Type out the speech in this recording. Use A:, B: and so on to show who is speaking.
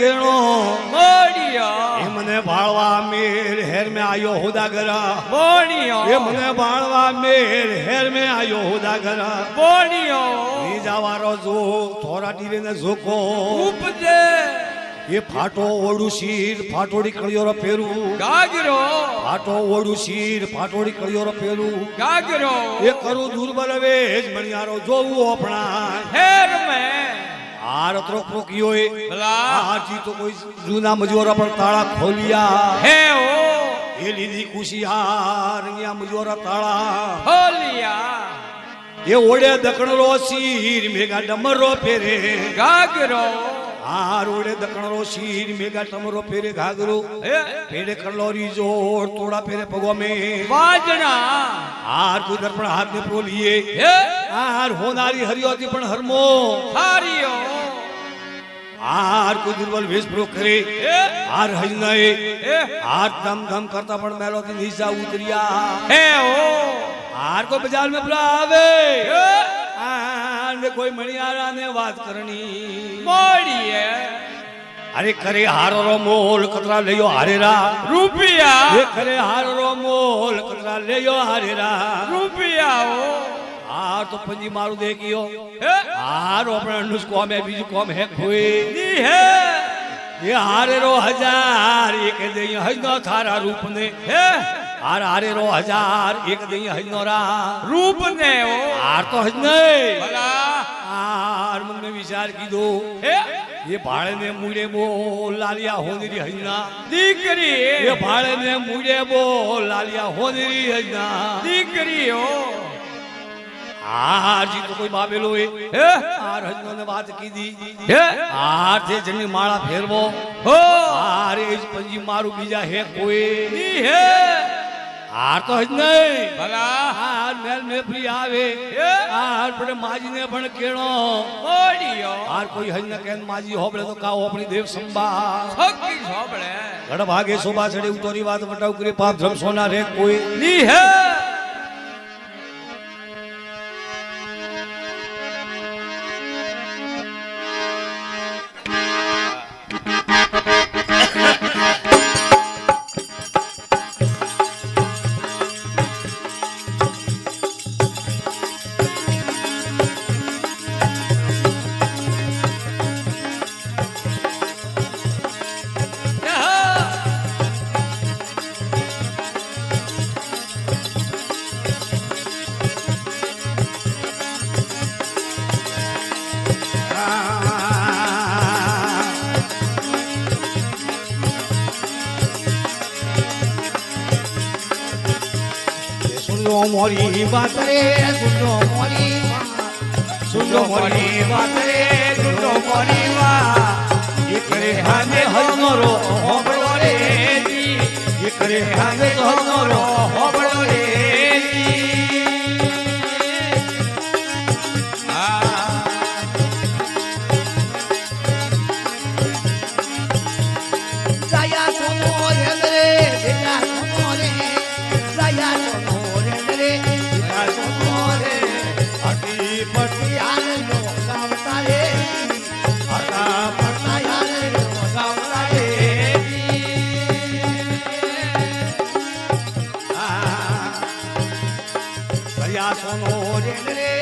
A: કેણો
B: બોડિયો
A: એ મને ભાળવા મેર હેર में आयो હોદાગરા
B: બોડિયો
A: એ મને ભાળવા મેર હેર में आयो હોદાગરા
B: બોડિયો
A: ની જાવારો જો થોરા ટીરે ને ઝોકો
B: ઉપજે
A: એ ફાટો ઓડું શીર ફાટોડી કળિયોરો પેરું
B: ગાગરો
A: ફાટો ઓડું શીર ફાટોડી કળિયોરો પેરું
B: ગાગરો
A: એ કરું દુર્બલ વેજ મણિયારો જોવું આપણા
B: હેર મે
A: આર ત્રોક્યો એ
B: ભલા
A: આજી તો કોઈ જૂના મજૂરો પણ તાળા ખોલિયા
B: હે ઓ
A: એ લીધી કુશિયાર અહીંયા મજૂરો તાળા
B: હોલિયા
A: એ ઓડે દકણરો શીર મેગા ડમરો ફેરે
B: ગાગરો
A: આ રોડે દકણરો શીર મેગા ટમરો ફેરે ઘાઘરો ફેરે કલોરી જોર તોડા ફેરે પગો મે
B: વાજણા
A: આર કોઈ દર્પણ હાથ ને પ્રોલીએ
B: હે
A: આર હોનારી હરિયોતી પણ હરમો
B: હારિયો
A: આર કોઈ દુર્બલ વેશ પ્રો કરે
B: હે
A: આર હજનાએ
B: હે
A: હાથ ધમ ધમ કરતા પણ મેલોથી નીચા ઉતર્યા
B: હે ઓ
A: આર કોઈ બજાર में આવે
B: હે
A: આને કોઈ મણિયારા ને વાત કરણી
B: બોડીએ
A: અરે કરે હારો મોલ કતરા લેયો હારેરા
B: રૂપિયા
A: એ કરે હારો મોલ કતરા લેયો હારેરા
B: રૂપિયા ઓ
A: આ તો પંજી મારું દેખ્યો
B: હે
A: હારો આપણે અનુષ્કો મે બીજું કોમ હે કોઈ
B: ની હે
A: એ હારેરો 1000 એક દે હજનો થારા રૂપ ને
B: હે
A: હાર હારેરો 1000 એક દે હજનો રા
B: રૂપ ને ઓ
A: હાર તો હજ નહીં
B: ભલા
A: હાર મને વિચાર કીધો
B: હે
A: ये भाड़े ने मुड़े बोल लालिया होनेरी हजना
B: દીકરી
A: ये भाड़े ने मुड़े बोल लालिया होनेरी हजना
B: દીકરી ઓ
A: हार जी तो कोई बाबेलो है
B: હે
A: हार हजनो ने बात की दी
B: હે
A: हार थे जनी माला फेरवो
B: હો
A: हार एज पंजी मारू बीजा है कोई
B: ની હે
A: हार तो हज नहीं
B: ભલા
A: हार मेल में फ्री आवे
B: હે
A: हार पड़े माजी ने पण केणो
B: બોડીયો
A: हार कोई हज न कहन माजी होबड़े तो काओ अपनी देव संभा
B: હકી સોબળે
A: गढ़ भागे शोभा चढ़े उतोरी बात बटाव करे पाप धर्म सोना रे कोई
B: ની હે
A: मोरी बात रे सुनो मोरी सुनो मोरी बात रे सुनो मोरी वा ये करे हमें हजनोरो होबड़ो रे दी ये करे हमें हजनोरो होबड़ो रे दी
C: Saya sono rendere, bella sono re, saya sono rendere, bella sono re,
A: अटी पटी
C: yare no gavta re,
A: अटा
C: pata yare no gavta re.
A: भैया सोनो रे
C: Rendere,